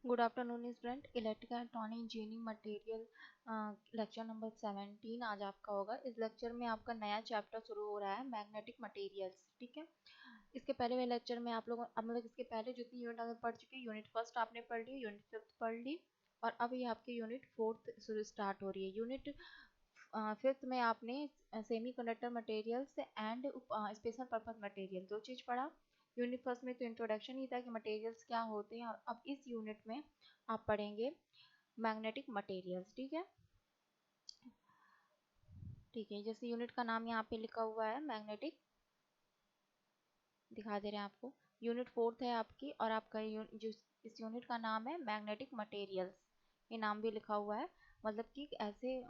Good afternoon student. Electrical electronic engineering material lecture number 17 आज आपका होगा। इस लेक्चर में आपका नया चैप्टर शुरू हो रहा है, मैग्नेटिक मटेरियल्स। ठीक है, इसके पहले वाले लेक्चर में आप लोग इसके पहले जितनी यूनिट आपने पढ़ चुके हैं, यूनिट फर्स्ट आपने पढ़ ली, यूनिट फिफ्थ पढ़ ली, और अब ये आपकी यूनिट फोर्थ शुरू स्टार्ट हो रही है। यूनिट फिफ्थ में आपने semi conductor materials and special purpose material दो चीज़ पढ़ा। यूनिट फर्स्ट में तो इंट्रोडक्शन ही था कि मटेरियल्स क्या होते हैं, और अब इस यूनिट में आप पढ़ेंगे मैग्नेटिक मटेरियल्स। ठीक है, ठीक है, जैसे यूनिट का नाम यहाँ पे लिखा हुआ है मैग्नेटिक, दिखा दे रहे हैं आपको। यूनिट फोर्थ है आपकी, और आपका जो इस यूनिट का नाम है मैग्नेटिक मटेरियल्स, ये नाम भी लिखा हुआ है। मतलब कि ऐसे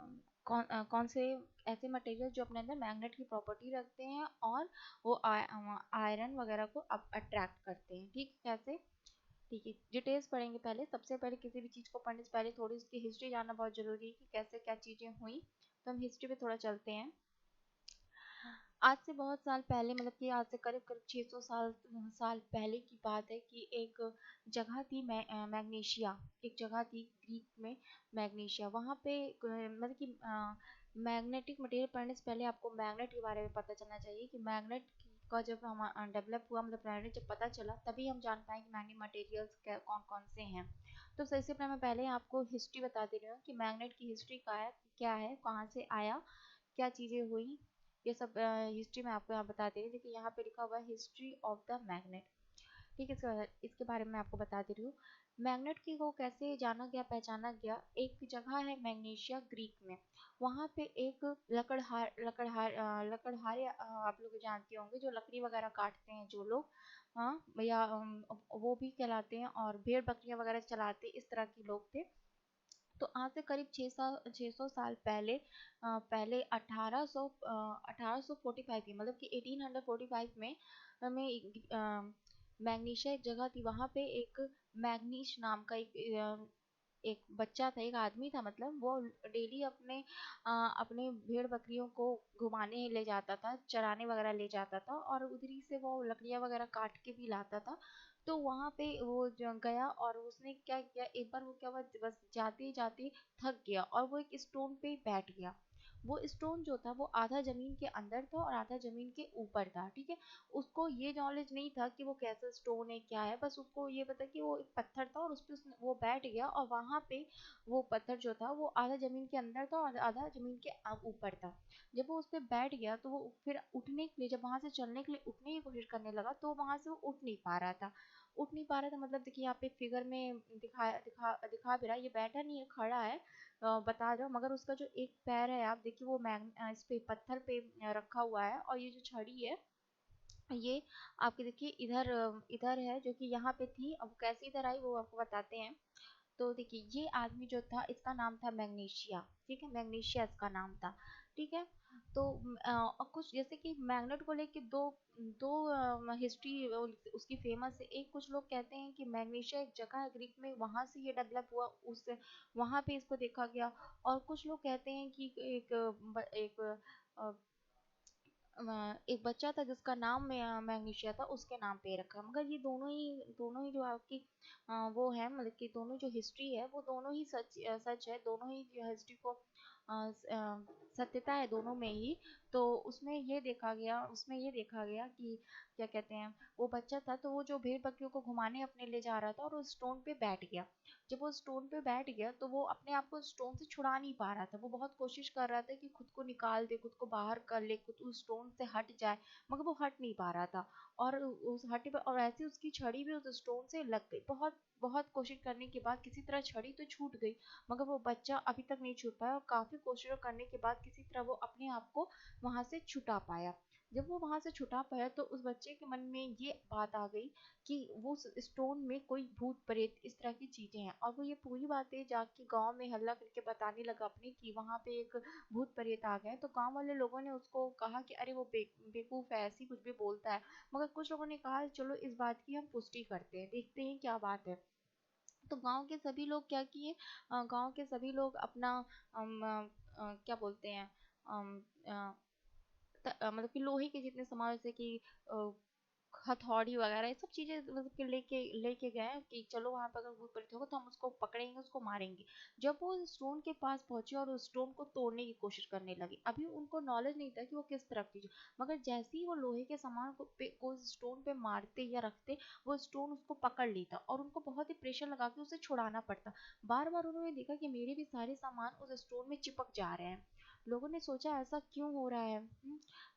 कौन से ऐसे मटेरियल जो अपने अंदर मैग्नेट की प्रॉपर्टी रखते हैं और वो आयरन वगैरह को अट्रैक्ट करते हैं। ठीक है, कैसे? ठीक है, डिटेल्स पढ़ेंगे। पहले सबसे पहले किसी भी चीज़ को पढ़ने से पहले थोड़ी उसकी हिस्ट्री जानना बहुत ज़रूरी है कि कैसे क्या चीज़ें हुई। तो हम हिस्ट्री पे थोड़ा चलते हैं। आज से बहुत साल पहले, मतलब कि आज से करीब करीब 600 साल साल पहले की बात है कि एक जगह थी मैग्नीशिया। एक जगह थी ग्रीक में, मैग्नीशिया। वहाँ पे मतलब कि मैग्नेटिक मटेरियल पढ़ने से पहले आपको मैग्नेट के बारे में पता चलना चाहिए कि मैग्नेट का जब हम डेवलप हुआ, मतलब मैग्नेट जब पता चला, तभी हम जान पाए कि मैग्नेटिक मटेरियल्स कौन कौन से हैं। तो सबसे पहले मैं पहले आपको हिस्ट्री बता दे रही हूँ कि मैग्नेट की हिस्ट्री क्या है, कहाँ से आया, क्या चीज़ें हुई, ये सब हिस्ट्री में आपको यहाँ बता दे रही हूँ। देखिए यहाँ पे लिखा हुआ है हिस्ट्री ऑफ द मैग्नेट। ठीक है, इसके बारे में आपको बता दे रही हूँ। मैग्नेट की को कैसे जाना गया, पहचाना गया। एक जगह है मैग्नीशिया ग्रीक में, वहाँ पे एक लकड़हारे आप लोग जानते होंगे, जो लकड़ी वगैरह काटते हैं जो लोग, हाँ, या वो भी कहलाते हैं, और भेड़ बकरियां वगैरह चलाते, इस तरह के लोग थे। तो आज से करीब 600 साल पहले, पहले 1845 में, मतलब कि 1845 में मैग्नीशिया एक जगह थी। वहाँ पे एक मैग्नीश नाम का एक बच्चा था, एक आदमी था, मतलब वो डेली अपने भेड़ बकरियों को घुमाने ले जाता था, चराने वगैरह ले जाता था, और उधरी से वो लकड़ियाँ वगैरह काट के भी लाता था। तो वहाँ पे वो गया, और उसने क्या किया, एक बार वो क्या हुआ, बस जाते जाते थक गया, और वो एक स्टोन पे बैठ गया। वो स्टोन जो था वो आधा जमीन के अंदर था और आधा जमीन के ऊपर था। ठीक है, उसको ये नॉलेज नहीं था कि वो कैसा स्टोन है, क्या है, बस उसको ये पता कि वो एक पत्थर था, और उस पे वो बैठ गया, और वहां पे वो पत्थर जो था वो आधा जमीन के अंदर था और आधा जमीन के ऊपर था। जब वो उस पे बैठ गया, तो वो फिर उठने के लिए, जब वहां से चलने के लिए उठने की कोशिश करने लगा, तो वहां से वो उठ नहीं पा रहा था। उठ नहीं पा रहा था, मतलब देखिए यहाँ पे फिगर में दिखा भी रहा है, ये बैठा नहीं है, खड़ा है। बता दो, मगर उसका जो एक पैर है, आप देखिए वो इस पे पत्थर पे रखा हुआ है, और ये जो छड़ी है, ये आपके देखिए इधर इधर है, जो कि यहाँ पे थी। अब कैसे इधर आई वो आपको बताते हैं। तो देखिए ये आदमी जो था, इसका नाम था मैग्नीशिया। ठीक है, मैग्नीशिया इसका नाम था। ठीक है, तो और कुछ जैसे कि मैग्नेट को लेके दो दो हिस्ट्री उसकी फेमस है। एक, कुछ लोग कहते हैं कि मैग्नीशिया एक जगह है ग्रीक में, वहां से ये डेवलप हुआ, उस वहां पे इसको देखा गया। और कुछ लोग कहते हैं कि एक एक बच्चा था जिसका नाम मैग्नीशिया था, उसके नाम पे रखा। मगर ये दोनों ही जो आपकी वो है, मतलब कि दोनों जो हिस्ट्री है, वो दोनों ही सच है। दोनों ही जो हिस्ट्री को सत्यता है दोनों में ही। तो उसमें ये देखा गया कि क्या कहते हैं, वो बच्चा था, तो वो जो भेड़ बकरियों को घुमाने अपने ले जा रहा था, और उस स्टोन पे बैठ गया। जब वो स्टोन पे बैठ गया, तो वो अपने आप को स्टोन से छुड़ा नहीं पा रहा था। वो बहुत कोशिश कर रहा था कि खुद को निकाल दे, खुद को बाहर कर ले, खुद उस स्टोन से हट जाए, मगर वो हट नहीं पा रहा था। और उस हटे पर, और ऐसे उसकी छड़ी भी उस स्टोन से लग गई। बहुत बहुत कोशिश करने के बाद किसी तरह छड़ी तो छूट गई, मगर वो बच्चा अभी तक नहीं छूट पाया, और काफी कोशिशों करने के बाद किसी तरह वो अपने आप को वहां से छुटा पाया। जब वो वहां से छुटा पाया, तो उस बच्चे के मन में ये बात आ गई कि वो स्टोन में कोई भूत प्रेत इस तरह की चीजें हैं, और वो ये पूरी बातें जाके गांव में हल्ला करके बताने लगा अपने कि वहां पे एक भूत प्रेत आ गए। तो गांव वाले लोगों ने उसको कहा कि अरे वो बेवकूफ है, ऐसी कुछ भी बोलता है। मगर कुछ लोगों ने कहा चलो इस बात की हम पुष्टि करते हैं, देखते हैं क्या बात है। तो गांव के सभी लोग क्या किए, गांव के सभी लोग अपना क्या बोलते हैं, मतलब कि लोहे के जितने सामान, जैसे कि हथौड़ी वगैरह ये सब चीजें मतलब कि लेके लेके गए कि चलो वहां पर अगर भूत प्रेत होगा तो हम उसको पकड़ेंगे, उसको मारेंगे। जब वो स्टोन के पास पहुंचे और उस स्टोन को तोड़ने की कोशिश करने लगे, अभी उनको नॉलेज नहीं था कि वो किस तरफ की, मगर जैसे ही वो लोहे के सामान को स्टोन पे मारते या रखते, वो स्टोन उसको पकड़ लेता और उनको बहुत ही प्रेशर लगा के उसे छुड़ाना पड़ता। बार बार उन्होंने देखा कि मेरे भी सारे सामान उस स्टोन में चिपक जा रहे हैं। लोगों ने सोचा ऐसा क्यों हो रहा है,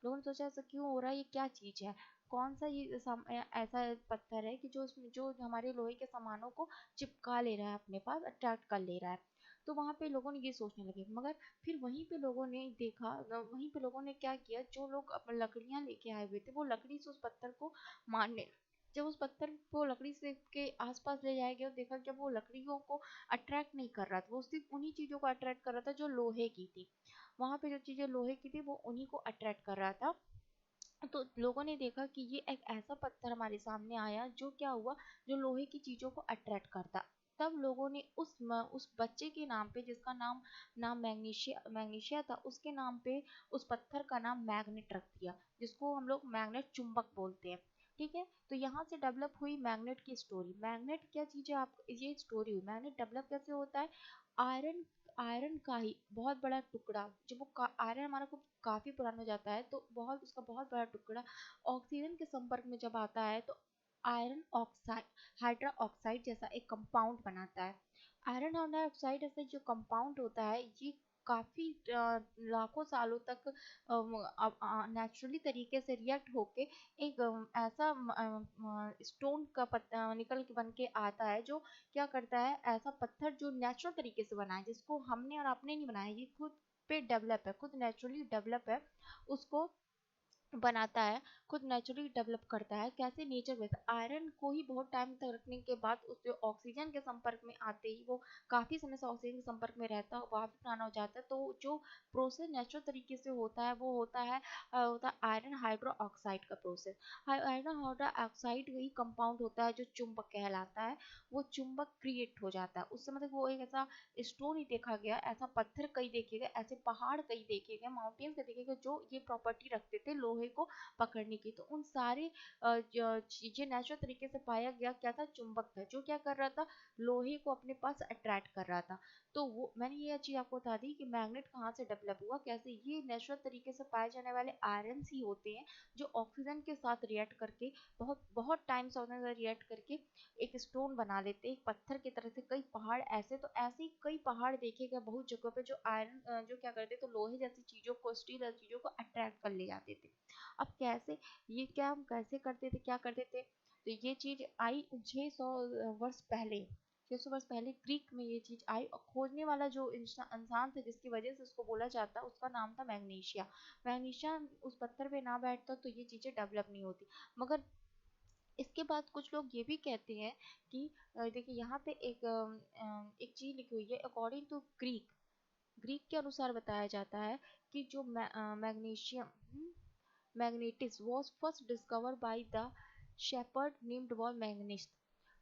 लोगों ने सोचा ऐसा क्यों हो रहा है, ये क्या चीज है, कौन सा ये ऐसा पत्थर है कि जो हमारे लोहे के सामानों को चिपका ले रहा है, अपने पास अट्रैक्ट कर ले रहा है। तो वहां पे लोगों ने ये सोचने लगे, मगर फिर वहीं पे लोगों ने देखा, वहीं पे लोगों ने क्या किया, जो लोग अपनी लकड़ियां लेके आए हुए थे वो लकड़ी से उस पत्थर को मारने, जब उस पत्थर को लकड़ी से के आसपास ले जाया गया, देखा जब वो लकड़ियों को अट्रैक्ट नहीं कर रहा था, वो सिर्फ उन्हीं चीजों को अट्रैक्ट कर रहा था जो लोहे की थी। वहां पे जो चीजें लोहे की थी वो उन्हीं को अट्रैक्ट कर रहा था। तो लोगों ने देखा कि ये एक ऐसा पत्थर हमारे सामने आया जो क्या हुआ, जो लोहे की चीजों को अट्रैक्ट करता। तब लोगों ने उस बच्चे के नाम पे, जिसका नाम नाम मैग्नीशिया मैग्नीशिया था, उसके नाम पे उस पत्थर का नाम मैग्नेट रख दिया, जिसको हम लोग मैग्नेट चुंबक बोलते हैं। ठीक है, तो यहाँ से डेवलप हुई मैग्नेट की स्टोरी। मैग्नेट क्या चीज है, आप ये स्टोरी हुई मैग्नेट डेवलप कैसे होता है। आयरन आयरन का ही बहुत बड़ा टुकड़ा, जब वो आयरन हमारा को काफी पुराना हो जाता है तो बहुत उसका बहुत बड़ा टुकड़ा ऑक्सीजन के संपर्क में जब आता है तो आयरन ऑक्साइड, हाइड्रा ऑक्साइड जैसा एक कंपाउंड बनाता है। आयरन डाइऑक्साइड ऐसा जो कंपाउंड होता है, ये काफी लाखों सालों तक नेचुरली तरीके से रिएक्ट होके एक ऐसा स्टोन का पत्ता निकल के बन के आता है, जो क्या करता है, ऐसा पत्थर जो नेचुरल तरीके से बना है, जिसको हमने और आपने नहीं बनाया, ये खुद पे डेवलप है, खुद नेचुरली डेवलप है, उसको बनाता है, खुद नेचुरली डेवलप करता है। कैसे, नेचर बेस आयरन को ही बहुत टाइम तक रखने के बाद उस ऑक्सीजन के संपर्क में आते ही वो काफी समय से ऑक्सीजन के संपर्क में रहता है, वहाँ भी पुराना हो जाता है। तो जो प्रोसेस नेचुरल तरीके से होता है वो होता है आयरन हाइड्रो ऑक्साइड का प्रोसेस। आयरन हाइड्रो ऑक्साइड वही कंपाउंड होता है जो चुंबक कहलाता है। वो चुंबक क्रिएट हो जाता है उससे, मतलब वो एक ऐसा स्टोन ही देखा गया, ऐसा पत्थर कई देखे गए, ऐसे पहाड़ कई देखे गए, माउंटेन्स कई देखे गए जो ये प्रॉपर्टी रखते थे लोहे को पकड़ने की। तो उन सारे चीजें नेचुरल तरीके से पाया गया, क्या था, चुंबक था जो क्या कर रहा था, लोहे को अपने पास अट्रैक्ट कर रहा था। तो वो मैंने ये चीज आपको बता दी कि मैग्नेट कहाँ से डेवलप हुआ, कैसे। ये नेचुरल तरीके से पाए जाने वाले आयरन ही होते हैं जो ऑक्सीजन के साथ रिएक्ट करके बहुत बहुत टाइम से रिएक्ट करके एक स्टोन बना लेते हैं, एक पत्थर की तरह से। कई पहाड़ ऐसे, तो ऐसे ही कई पहाड़ देखे गए बहुत जगह पे जो आयरन जो क्या करते, तो लोहे जैसी चीजों को, स्टील जैसी चीजों को अट्रैक्ट कर ले जाते थे। अब कैसे, ये क्या हम कैसे करते थे, क्या करते थे, तो ये चीज आई 600 वर्ष पहले। 600 वर्ष पहले ग्रीक में ये चीज आई, और खोजने वाला जो इंसान था जिसकी वजह से उसको बोला जाता, उसका नाम था मैग्नीशिया। मैग्नीशिया उस पत्थर पे ना बैठता तो ये चीजें डेवलप नहीं होती। मगर इसके बाद कुछ लोग ये भी कहते हैं कि देखिए यहाँ पे एक चीज लिखी हुई है, अकॉर्डिंग टू ग्रीक, ग्रीक के अनुसार बताया जाता है कि जो magnesium magnetis was first discovered by the shepherd named वॉल मैग्निस।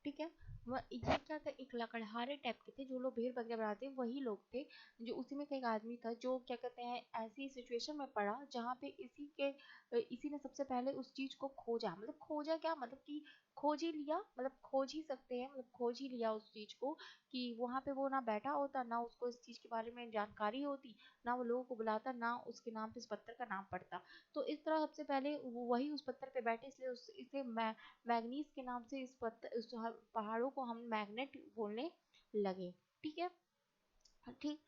ठीक है, ये क्या था, एक लकड़हारे टाइप के थे, जो लोग भेड़ बकरियां बनाते हैं वही लोग थे। जो उसी में का एक आदमी था जो क्या कहते हैं, ऐसी सिचुएशन में पड़ा जहाँ पे इसी ने सबसे पहले उस चीज को खोजा, मतलब खोजा क्या, मतलब कि खोज ही लिया, मतलब खोज ही सकते हैं, मतलब खोज ही लिया उस चीज को, कि वहां पे वो ना बैठा होता, ना उसको इस चीज के बारे में जानकारी होती, ना वो लोगों को बुलाता, ना उसके नाम पे इस पत्थर का नाम पड़ता। तो इस तरह सबसे पहले वही उस पत्थर पे बैठे, इसलिए इसे मैग्नीज के नाम से इस पहाड़ों को हम मैग्नेट बोलने लगे। ठीक है, ठीक।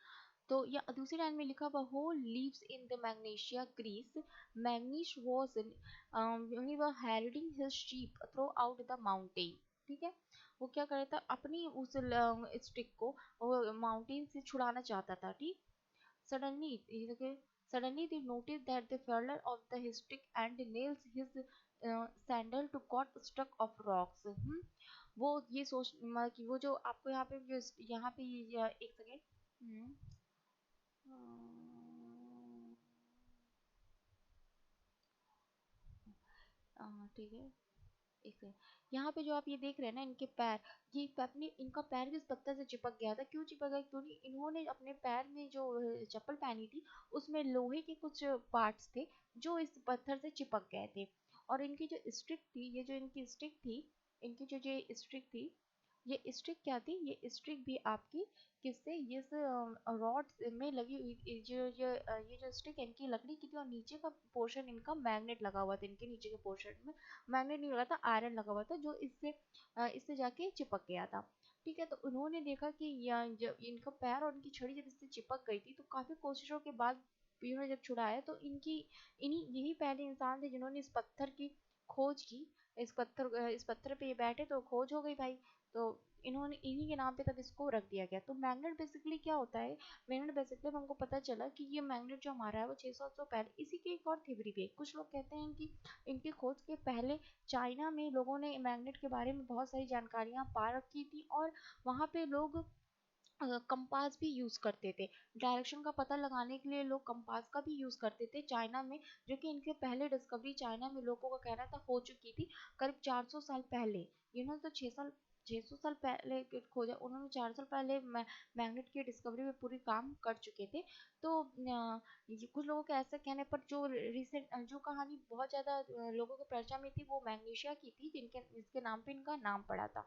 तो या दूसरी लाइन में लिखा हुआ, who lives in the Magnesia Greece, Magnes was herding his sheep throughout the mountain. ठीक है, वो क्या कर रहा था, अपनी उस स्टिक को माउंटेन से छुड़ाना चाहता था। ठीक, suddenly suddenly they noticed that the failure of the stick and nails his sandal to got stuck of rocks। वो ये सोच कि वो जो आपको यहाँ पे जो यहाँ पे एक सेकेंड, ठीक है, एक सेकंड। यहाँ पे जो आप ये देख रहे हैं ना, इनके पैर, ये अपने इनका पैर भी इस पत्थर से चिपक गया था। क्यों चिपक गया, क्योंकि इन्होंने अपने पैर में जो चप्पल पहनी थी उसमें लोहे के कुछ पार्ट्स थे जो इस पत्थर से चिपक गए थे। और इनकी जो स्टिक थी, ये जो इनकी स्टिक थी, इनकी जो ये स्टिक थी, ये स्टिक क्या थी, ये स्टिक भी आपकी किससे, ये रॉड में लगी हुई, ये जो स्टिक इनकी लकड़ी की थी, और नीचे का पोर्शन इनका मैग्नेट लगा हुआ था, इनके नीचे के पोर्शन में मैग्नेट नहीं लगा था, आयरन लगा हुआ था, जो इससे जाके चिपक गया था। ठीक है, तो उन्होंने देखा कि जब इनका पैर और इनकी छड़ी जब इससे चिपक गई थी, तो काफी कोशिशों के बाद इन्होंने जब छुड़ाया, तो इन्हीं यही पहले इंसान थे जिन्होंने इस पत्थर की खोज की। इस पत्थर पे ये बैठे तो खोज हो गई भाई। तो इन्होंने इन्हीं के नाम पे तब इसको रख दिया गया। तो मैग्नेट बेसिकली क्या होता है, मैग्नेट बेसिकली हमको पता चला कि ये मैग्नेट जो हमारा है वो 600 साल पहले, इसी की एक और थ्योरी भी है। कुछ लोग कहते हैं कि इनकी खोज के पहले चाइना में लोगों ने मैग्नेट के बारे में बहुत सारी जानकारियां पा रखी थी, और वहाँ पे लोग कंपास भी यूज करते थे। डायरेक्शन का पता लगाने के लिए लोग कंपास का भी यूज करते थे चाइना में, जो कि इनके पहले डिस्कवरी चाइना में लोगों का कहना था हो चुकी थी करीब 400 साल पहले। तो 600 साल पहले खोजा उन्होंने, 4 साल पहले मैग्नेट की डिस्कवरी में पूरी काम कर चुके थे। तो कुछ लोगों के ऐसा कहने पर, जो रिसेंट जो कहानी बहुत ज्यादा लोगों के चर्चा में थी, वो मैग्नीशिया की थी, जिसके नाम पे इनका नाम पड़ा था।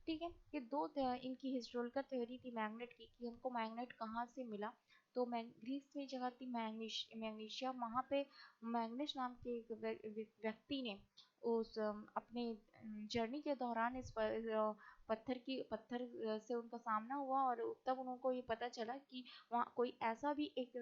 ठीक है, ये दो इनकी हिस्टोरिकल थ्योरी थी मैग्नेट की, कि हमको मैग्नेट कहाँ से मिला। तो ग्रीस में जगह थी मैग्नीशिया, वहाँ पे मैग्नेस नाम के एक व्यक्ति ने अपने जर्नी के दौरान पत्थर से उनका सामना हुआ, और तब उनको ये पता चला कि वहाँ कोई ऐसा भी एक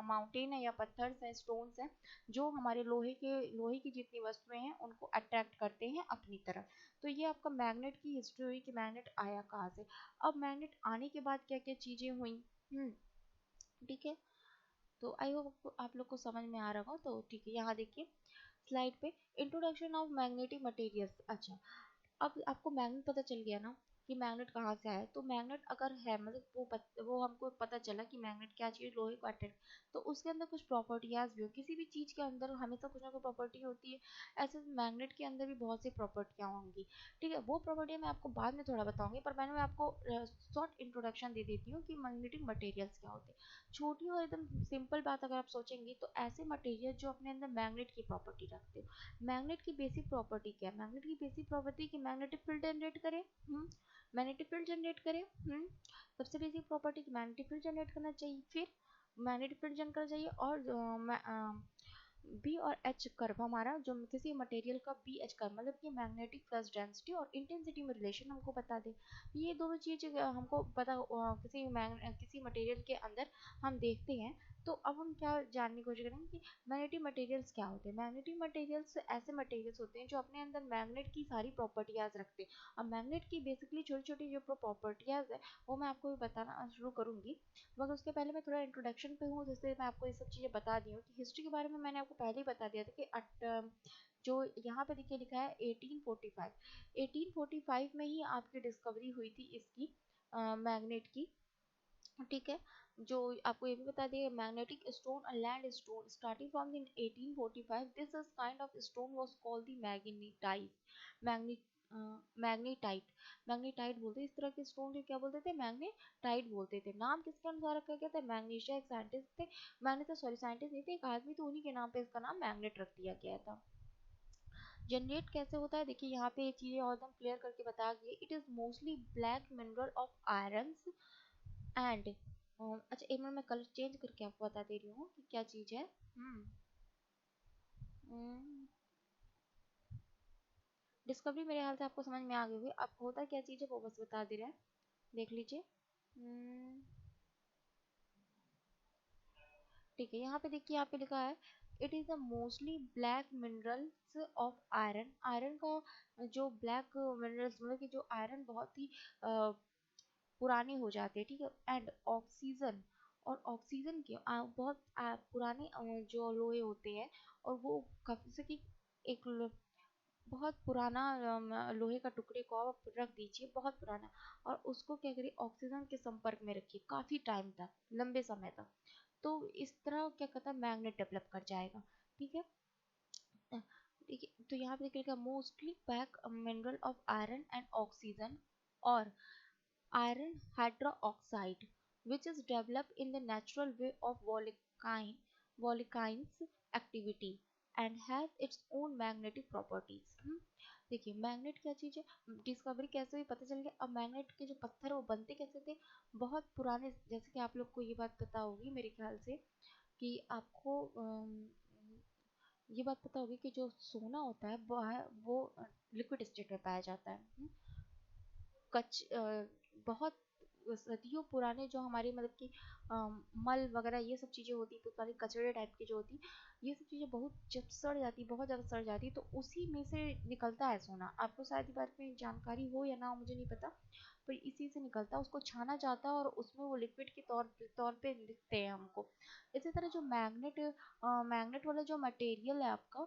माउंटेन है, या पत्थर है, स्टोन्स है, जो हमारे लोहे की जितनी वस्तुएं हैं उनको अट्रैक्ट करते हैं अपनी तरफ। तो ये आपका मैग्नेट की हिस्ट्री हुई कि मैग्नेट आया कहाँ से। अब मैग्नेट आने के बाद क्या क्या चीजें हुई। हम्म ठीक है, तो आई होप आप लोग को समझ में आ रहा होगा। तो ठीक है, यहाँ देखिए स्लाइड पे, इंट्रोडक्शन ऑफ मैग्नेटिक मटेरियल्स। अच्छा, अब आपको मैग्नेट पता चल गया ना कि मैग्नेट कहाँ से आया। तो मैग्नेट अगर है, मतलब वो हमको पता चला कि मैग्नेट क्या चीज लोहे को अट्रैक्ट, तो उसके अंदर कुछ प्रॉपर्टीज भी हो। किसी भी चीज के अंदर हमेशा कुछ ना कुछ प्रॉपर्टी होती है, ऐसे मैग्नेट के अंदर भी बहुत सी प्रॉपर्टियां होंगी। ठीक है, वो प्रॉपर्टी मैं आपको बाद में थोड़ा बताऊंगी, पर मैं आपको शॉर्ट इंट्रोडक्शन दे देती हूँ कि मैग्नेटिक मटेरियल्स क्या होते हैं। छोटी और एकदम सिंपल बात अगर आप सोचेंगे, तो ऐसे मटेरियल जो अपने अंदर मैग्नेट की प्रॉपर्टी रखते हो। मैग्नेट की बेसिक प्रॉपर्टी क्या है, मैग्नेट की बेसिक प्रॉपर्टी कि मैग्नेटिक फील्ड जनरेट करे। मैग्नेटिक फील्ड जनरेट करे। सबसे बेसिक प्रॉपर्टी कि मैग्नेटिक फील्ड जनरेट करना चाहिए, फिर मैग्नेटिक फील्ड जनरेट करना चाहिए, और बी और एच कर्व हमारा, जो किसी मटेरियल का बी एच कर्व, मतलब कि मैग्नेटिक फ्लक्स डेंसिटी और इंटेंसिटी में रिलेशन हमको बता दे। ये दोनों चीज हमको पता किसी मटेरियल के अंदर हम देखते हैं। तो अब हम क्या जानने की कोशिश करेंगे कि मैग्नेटिक मटेरियल्स क्या होते हैं। मैग्नेटिक मटेरियल्स ऐसे मटेरियल्स होते हैं जो अपने अंदर मैग्नेट की सारी प्रॉपर्टीज रखते हैं। अब मैग्नेट की बेसिकली छोटी छोटी जो प्रॉपर्टीज है, वो मैं आपको बताना शुरू करूंगी, मगर उसके पहले मैं थोड़ा इंट्रोडक्शन पे हूँ, जिससे मैं आपको ये सब चीज़ें बता दी हूँ। कि हिस्ट्री के बारे में मैंने आपको पहले ही बता दिया था कि जो यहाँ पे देखिए लिखा है 1845, 1845 में ही आपकी डिस्कवरी हुई थी इसकी, मैग्नेट की। ठीक है, जो आपको ये भी बता दिया, मैग्नेटिक स्टोन और land stone starting from in 1845, this is kind of stone was called the magnetite. Magnet magnetite magnetite बोलते, इस तरह के स्टोन को क्या बोलते थे, मैग्नेटाइट बोलते थे। नाम किसके अनुसार रखा गया था, मैग्नीशिया, एक साइंटिस्ट थे, साइंटिस्ट नहीं थे, एक आदमी, तो उन्हीं के नाम पे इसका नाम मैग्नेट रख दिया गया था। जनरेट कैसे होता है, देखिए यहाँ पे ये चीजें और एकदम क्लियर करके बता दिए। It is mostly black mineral of iron and, अच्छा एक मिनट मैं कलर चेंज करके आपको बता दे रही हूँ कि क्या चीज है। डिस्कवरी मेरे ख्याल से आपको समझ में आ गई होगी। अब होता क्या चीज है वो बस बता दे रहा है, देख लीजिए। हम्म, ठीक है, यहाँ पे देखिए, यहाँ पे लिखा है it is the mostly black minerals of iron. Iron का जो ब्लैक मिनरल्स, मतलब कि जो आयरन बहुत ही पुराने हो जाते हैं। ठीक है, एंड ऑक्सीजन, और ऑक्सीजन के बहुत पुराने जो लोहे होते हैं, और वो काफी से कि एक बहुत पुराना लोहे का टुकड़े को आप रख दीजिए, बहुत पुराना, और उसको क्या करिए, ऑक्सीजन के संपर्क में रखिए काफी टाइम तक, लंबे समय तक। तो इस तरह क्या कहता है, मैग्नेट डेवलप कर जाएगा। ठीक है, ठीक है, तो यहाँ पे देखिएगा mostly pack mineral of iron and oxygen, और iron hydroxide, which is developed in the natural way of volcanic activity and has its own magnetic properties। देखिए मैग्नेट क्या चीज़ है, डिस्कवरी कैसे हुई पता चल गया। अब मैग्नेट के जो पत्थर वो बनते कैसे थे, बहुत पुराने, जैसे कि आप लोग को ये बात पता होगी मेरे ख्याल से कि आपको ये बात पता होगी कि जो सोना होता है वो लिक्विड स्टेट में पाया जाता है। कच बहुत सदियों पुराने जो हमारे मतलब कि मल वगैरह ये सब चीज़ें होती पुराने कचड़े टाइप की जो होती, ये सब चीज़ें बहुत जब सड़ जाती, बहुत ज़्यादा सड़ जाती, तो उसी में से निकलता है सोना। आपको शायद इस बारे में जानकारी हो या ना हो मुझे नहीं पता, पर इसी से निकलता है, उसको छाना जाता है और उसमें वो लिक्विड के तौर पे दिखते हैं हमको। इसी तरह जो मैग्नेट वाला जो मटेरियल है आपका,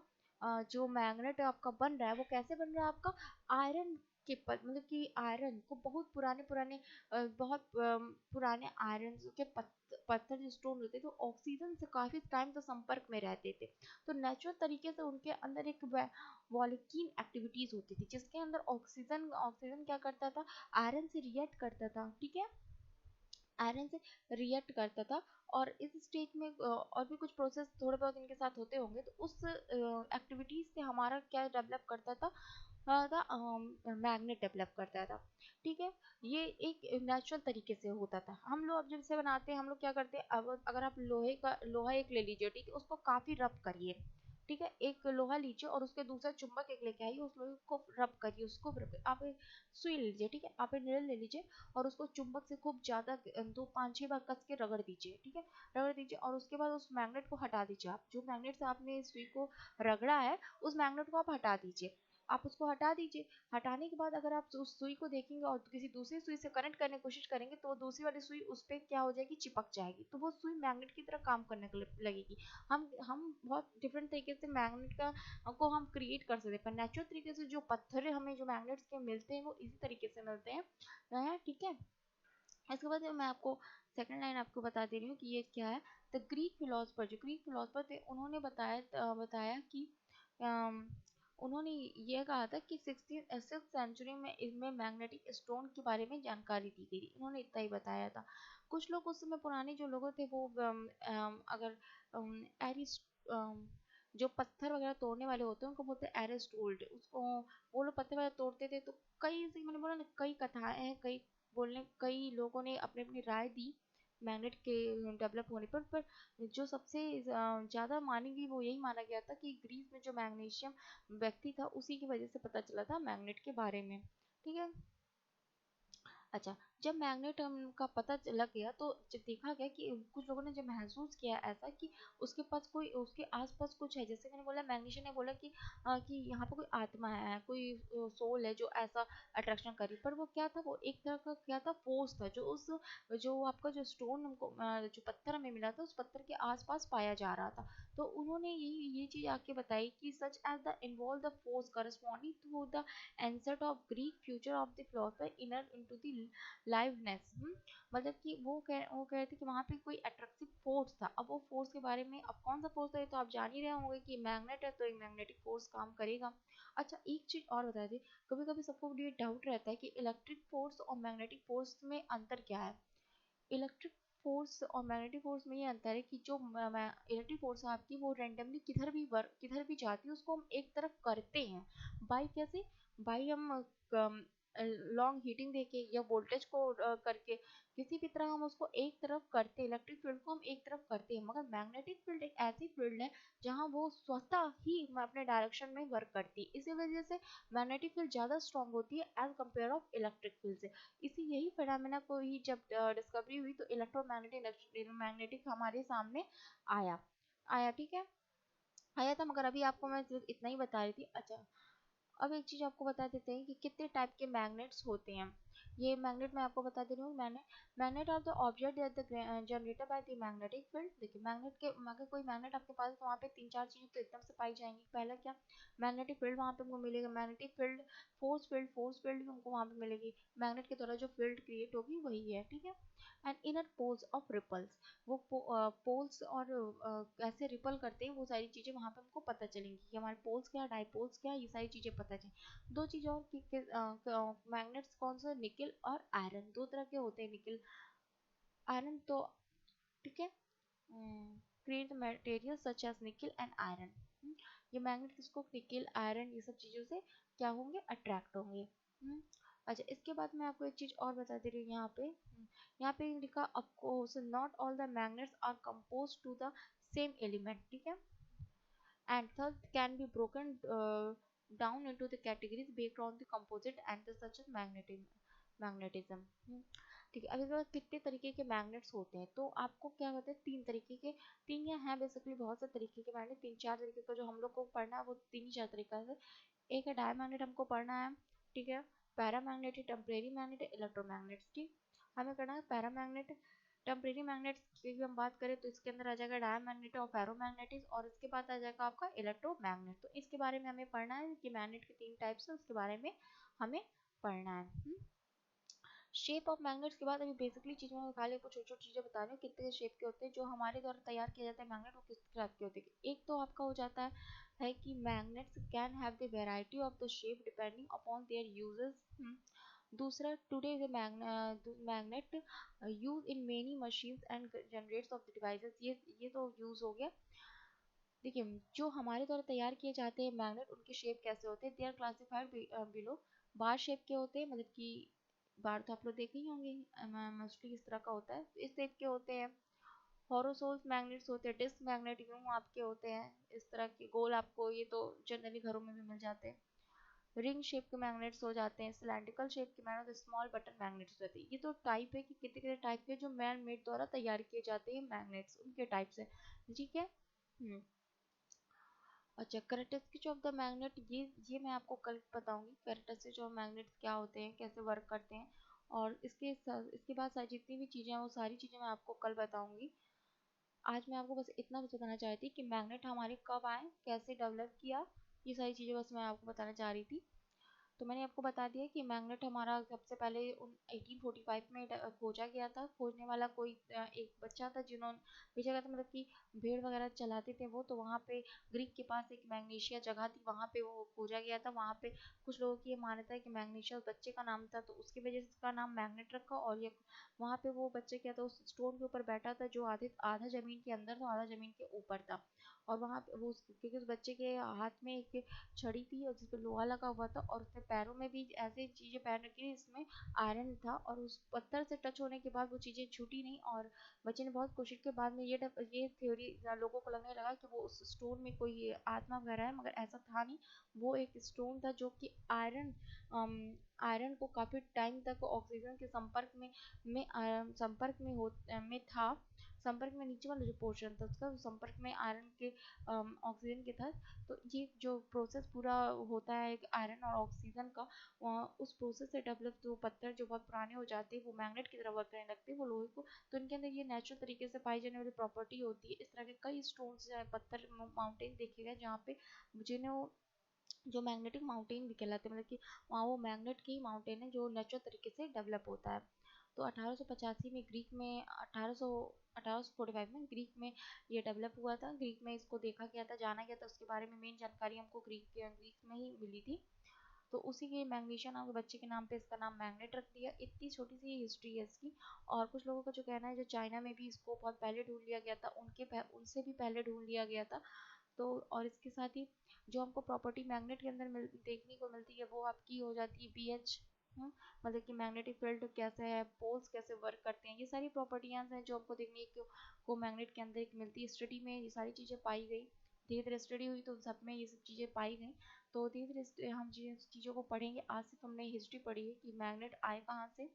जो मैग्नेट आपका बन रहा है वो कैसे बन रहा है आपका, आयरन के मतलब कि आयरन को बहुत पुराने पुराने बहुत पुराने आयरन के पत्थर जो स्टोन होते थे, तो ऑक्सीजन से काफी टाइम तक संपर्क में रहते थे। तो नेचुरल तरीके से उनके अंदर एक वॉल्कीन एक्टिविटीज होती थी, जिसके अंदर ऑक्सीजन ऑक्सीजन क्या करता था, आयरन से रिएक्ट करता था, ठीक है, आयरन से रिएक्ट करता था। और इस स्टेज में और भी कुछ प्रोसेस थोड़े बहुत इनके साथ होते होंगे, तो उस एक्टिविटीज से हमारा क्या डेवलप करता था, मैग्नेट डेवलप करता था। ठीक है, ये एक नेचुरल तरीके से होता था। हम लोग अब जब से बनाते हैं, हम लोग क्या करते हैं, अब अगर आप लोहा एक ले लीजिए, ठीक है, उसको काफी रब करिए, ठीक है, एक लोहा लीजिए और उसके दूसरा चुंबक एक लेके आइए, उस लोहे को रब करिए, उसको आप एक सुई लीजिए, ठीक है, आप एक निडल ले लीजिए और उसको चुंबक से खूब ज्यादा 2 5 6 बार कस के रगड़ दीजिए, ठीक है, रगड़ दीजिए और उसके बाद उस मैग्नेट को हटा दीजिए। आप जो मैग्नेट से आपने सुई को रगड़ा है, उस मैग्नेट को आप हटा दीजिए। आप उसको हटा दीजिए। हटाने के बाद अगर आप उस सुई को देखेंगे और किसी दूसरी सुई से कनेक्ट करने की कोशिश करेंगे, तो वो दूसरी वाली सुई उस पर क्या हो जाएगी, चिपक जाएगी, तो वो सुई मैग्नेट की तरह काम करने लगेगी। हम बहुत डिफरेंट तरीके से मैग्नेट का को हम क्रिएट कर सकते हैं, पर नेचुरल तरीके से जो पत्थर हमें जो मैग्नेट्स के मिलते हैं वो इसी तरीके से मिलते हैं, ठीक है। इसके बाद मैं आपको सेकंड लाइन आपको बता दे रही हूँ कि ये क्या है। द ग्रीक फिलोसफर, जो ग्रीक फिलोसफर थे, उन्होंने बताया कि अम, उन्होंने ये कहा था कि 16th सेंचुरी में इनमें मैग्नेटिक स्टोन के बारे में जानकारी दी गई थी। उन्होंने इतना ही बताया था। कुछ लोग उस समय पुराने जो लोग थे वो अगर एरिस जो पत्थर वगैरह तोड़ने वाले होते हैं उनको बोलते हैं एरिस्टोल्ड, उसको वो लोग पत्थर वगैरह तोड़ते थे। तो कई से मैंने बोला ना, कई कथाएं हैं, कई लोगों ने अपनी अपनी राय दी मैग्नेट के डेवलप होने पर जो सबसे ज्यादा मानी गई वो यही माना गया था कि ग्रीस में जो मैग्नीशियम व्यक्ति था, उसी की वजह से पता चला था मैग्नेट के बारे में, ठीक है। अच्छा, जब मैग्नेट का पता लग गया, तो जब देखा गया कि कुछ लोगों ने जब महसूस किया ऐसा कि उसके पास कोई, उसके आसपास कुछ है, जैसे मैंने बोला, मैग्नीशियम ने बोला कि यहाँ पे कोई आत्मा है, कोई सोल है जो ऐसा अट्रैक्शन करी, पर वो क्या था, वो एक तरह का क्या था, फोर्स था, जो आपका जो स्टोन हमको जो पत्थर हमें मिला था, उस पत्थर के आसपास पाया जा रहा था। तो उन्होंने ये चीज आके बताई कि such as the involve the force corresponding to the answer of Greek future of the philosopher inner into the liveness. मतलब कि वो कह रहे थे कि वहां पे कोई अट्रैक्टिव फोर्स था। अब वो फोर्स के बारे में, अब कौन सा फोर्स था ये तो आप जान ही रहे होंगे कि मैग्नेट है तो एक मैग्नेटिक फोर्स काम करेगा। अच्छा, एक चीज और बता दी, कभी कभी सबको ये डाउट रहता है कि इलेक्ट्रिक फोर्स और मैग्नेटिक फोर्स में अंतर क्या है। इलेक्ट्रिक फोर्स और मैग्नेटिक फोर्स में ये अंतर है कि जो इलेक्ट्रिक फोर्स है आपकी, वो रेंडमली किधर भी जाती है, उसको हम एक तरफ करते हैं। बाई कैसे, बाई हम लॉन्ग हीटिंग देके या वोल्टेज को करके, किसी भी तरह हम उसको एक तरफ करते हैं, इलेक्ट्रिक फील्ड को हम एक तरफ करते हैं। मगर मैग्नेटिक फील्ड एक ऐसी फील्ड है जहाँ वो स्वतः ही अपने डायरेक्शन में वर्क करती है। इसी वजह से मैग्नेटिक फील्ड ज्यादा स्ट्रॉन्ग होती है as compare of electric field से। इसी यही फिनोमेना को ही जब डिस्कवरी हुई, तो इलेक्ट्रोमैग्नेटिक हमारे सामने आया आया ठीक है, आया था। मगर अभी आपको मैं सिर्फ इतना ही बता रही थी। अच्छा, अब एक चीज आपको बता देते हैं कि कितने टाइप के मैग्नेट्स होते हैं। ये मैग्नेट मैं आपको बता दे रही हूँ। Magnet are the object that the generated by the magnetic field. देखिए, मैग्नेट के अगर कोई मैग्नेट आपके पास है, तो वहाँ पे 3 4 चीजें तो एकदम से पाई जाएंगी। पहला क्या, मैग्नेटिक फील्ड वहाँ पे हमको मिलेगा, मैग्नेटिक फील्ड, फोर्स फील्ड भी हमको वहाँ पे मिलेगी। मैग्नेट के द्वारा जो फील्ड क्रिएट होगी वही है, ठीक है। And inner poles of repels, वो पोल्स और कैसे रिपल करते हैं, वो सारी चीजें वहां पे हमको पता चलेंगी कि हमारे पोल्स क्या, डाइपोल्स क्या, ये सारी चीजें पता चलेंगी। दो चीज और कि मैग्नेट्स कौन सा, निकल और आयरन, दो तरह के होते हैं, निकल आयरन। तो ठीक है, create the material such as nickel and iron। ये मैग्नेट किसको, निकेल, आयरन, ये सब चीज़ों से क्या होंगे, अट्रैक्ट होंगे। अच्छा, इसके बाद मैं आपको एक चीज़ और बता दे रही हूँ यहाँ पे। यहाँ पे लिखा of course not all the magnets are compose to the same element, ठीक है, and thus can be broken down into the categories based on the composite and the such as magnetism। ठीक है, अब इसके बाद कितने तरीके के मैग्नेट्स होते हैं, तो आपको क्या होता है, तीन तरीके के, तीन या हैं बेसिकली बहुत से तरीके के मैग्नेट, तीन चार तरीके का जो हम लोग को पढ़ना है वो तीन ही चार तरीका से। एक है डायमैग्नेट, हमको पढ़ना है, ठीक है, पैरामैग्नेट, टेम्परेरी मैग्नेट, इलेक्ट्रोमैग्नेट। ठीक, हमें करना है पैरामैग्नेट। टेम्परेरी मैग्नेट की हम बात करें तो इसके अंदर आ जाएगा डायमैग्नेट और फेरोमैग्नेटिक, और इसके बाद आ जाएगा आपका इलेक्ट्रोमैग्नेट। तो इसके बारे में हमें पढ़ना है कि मैग्नेट के तीन टाइप्स है, उसके बारे में हमें पढ़ना है। शेप ऑफ मैग्नेट्स के बाद अभी बेसिकली चीज़ में खाली आपको छोटी छोटी चीज़ें बता रही हूँ कितने शेप के होते हैं जो हमारे द्वारा तैयार किया जाता है मैग्नेट, वो किस टाइप के होते हैं। एक तो आपका हो जाता है कि magnets can have the variety of the shape depending upon their uses. दूसरा, today the magnet use in many machines and generates of the devices, ये तो यूज हो गया। देखिए, जो हमारे द्वारा तैयार किए जाते हैं मैग्नेट, उनके शेप कैसे होते हैं, they are classified below. Bar shape के होते हैं, मतलब कि बार तो आप लोग देखे ही होंगे मोस्टली इस तरह का होता है, इस टाइप के होते हैं। हॉरोसोल्स मैग्नेट्स होते हैं, डिस्क मैग्नेट यूं आपके होते हैं इस तरह के गोल, आपको ये तो जनरली घरों में भी मिल जाते हैं। रिंग शेप के मैग्नेट्स हो जाते हैं, सिलेंड्रिकल शेप के मैग्नेट, स्मॉल बटन मैग्नेट्स होते हैं। ये तो टाइप है कि कितने कितने टाइप के जो मैन मेड द्वारा तैयार किए जाते हैं मैग्नेट्स, उनके टाइप्स है, ठीक है। अच्छा, कैरेक्टरिस्टिक्स ऑफ द मैग्नेट, ये मैं आपको कल बताऊंगी, कैरेक्टरिस्टिक्स ऑफ मैग्नेट क्या होते हैं, कैसे वर्क करते हैं, और इसके बाद सारी जितनी भी चीज़ें हैं वो सारी चीज़ें मैं आपको कल बताऊंगी। आज मैं आपको बस इतना बस बताना चाहती थी कि मैग्नेट हमारे कब आए, कैसे डेवलप किया, ये सारी चीज़ें बस मैं आपको बताना चाह रही थी। तो मैंने आपको बता दिया कि मैग्नेट हमारा सबसे पहले 1845 में खोजा गया था। खोजने वाला कोई एक बच्चा था जिन्होंने भेजा गया था, मतलब कि भेड़ वगैरह चलाते थे वो, तो वहाँ पे ग्रीक के पास एक मैग्नीशिया जगह थी, वहाँ पे वो खोजा गया था। वहाँ पे कुछ लोगों की ये मान्यता है कि मैग्नीशिया उस बच्चे का नाम था, तो उसकी वजह से उसका नाम मैग्नेट रखा। और ये वहाँ पे वो बच्चे क्या था, उस स्टोन के ऊपर बैठा था जो आधे आधा जमीन के अंदर था, आधा जमीन के ऊपर था। और वहाँ पे वो क्योंकि उस बच्चे के हाथ में एक छड़ी थी और जिसपे लोहा लगा हुआ था, और उसने पैरों में भी ऐसी चीजें पहन रखी थी जिसमें आयरन था, और उस पत्थर से टच होने के बाद वो चीजें छूटी नहीं। और बच्चे ने बहुत कोशिश के बाद में ये थ्योरी लोगों को लगने लगा कि वो उस स्टोन में कोई आत्मा वगैरह है, मगर ऐसा था नहीं। वो एक स्टोन था जो कि आयरन को काफी टाइम तक ऑक्सीजन के संपर्क में था। संपर्क में नीचे वाला जो पोर्शन था उसका संपर्क में आयरन के ऑक्सीजन के था। तो ये जो प्रोसेस पूरा होता है एक आयरन और ऑक्सीजन का, उस प्रोसेस से डेवलप जो पत्थर जो बहुत पुराने हो जाते हैं वो मैग्नेट की तरह वर्क करने लगते हैं, वो लोहे को। तो इनके अंदर ये नेचुरल तरीके से पाई जाने वाली प्रॉपर्टी होती है। इस तरह के कई स्टोन्स पत्थर माउंटेन देखे गए जहाँ पे जिन्हें जो मैग्नेटिक माउंटेन भी कहलाते हैं, मतलब कि वहाँ वो मैग्नेट की माउंटेन है जो नेचुरल तरीके से डेवलप होता है। तो 1885 में ग्रीक में 1845 में ग्रीक में ये डेवलप हुआ था। ग्रीक में इसको देखा गया था, जाना गया था, उसके बारे में मेन जानकारी हमको ग्रीक में ही मिली थी। तो उसी के मैग्नीशिया नाम के बच्चे के नाम पे इसका नाम मैग्नेट रख दिया। इतनी छोटी सी हिस्ट्री है इसकी। और कुछ लोगों का जो कहना है जो चाइना में भी इसको बहुत पहले ढूंढ लिया गया था, उनसे भी पहले ढूंढ लिया गया था। तो और इसके साथ ही जो हमको प्रॉपर्टी मैग्नेट के अंदर देखने को मिलती है वो आपकी हो जाती है पीएच, मतलब कि मैग्नेटिक फील्ड कैसे है, पोल्स कैसे वर्क करते हैं, ये सारी प्रॉपर्टियां हैं जो हमको देखने को मैग्नेट के अंदर एक मिलती है। स्टडी में ये सारी चीज़ें पाई गई, धीरे धीरे स्टडी हुई तो सब में ये सब चीज़ें पाई गई। तो धीरे धीरे हम चीज़ों को पढ़ेंगे। आज सिर्फ हमने हिस्ट्री पढ़ी है कि मैग्नेट आए कहाँ से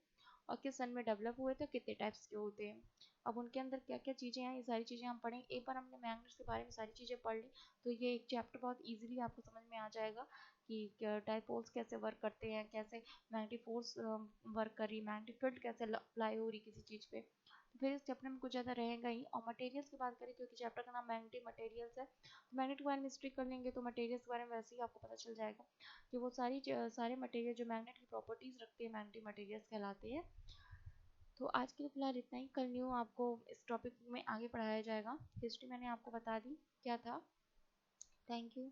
और किस सन में डेवलप हुए थे, कितने टाइप्स के होते हैं, अब उनके अंदर क्या क्या चीज़ें हैं, ये सारी चीज़ें हम पढ़ेंगे। एक बार हमने मैग्नेट्स के बारे में सारी चीज़ें पढ़ ली तो ये एक चैप्टर बहुत इजीली आपको समझ में आ जाएगा कि डाइपोल्स कैसे वर्क करते हैं, कैसे मैग्नेटिक फोर्स वर्क कर रही है, मैग्नेटिक फील्ड कैसे अप्लाई हो रही किसी चीज़ पे। तो फिर इस चैप्टर में कुछ ज़्यादा रहेगा ही। और मटेरियल्स की बात करें, क्योंकि चैप्टर का नाम मैग्नेटिक मटेरियल्स है, तो मैग्नेट के बारे में हिस्ट्री कर लेंगे तो मटेरियल्स के बारे में वैसे ही आपको पता चल जाएगा कि वो सारे मटेरियल जो मैग्नेट की प्रॉपर्टीज़ रखते हैं मैग्नेटिक मटेरियल्स कहलाते हैं। तो आज के लिए फिलहाल इतना ही। कल न्यू आपको इस टॉपिक में आगे पढ़ाया जाएगा। हिस्ट्री मैंने आपको बता दी क्या था। Thank you.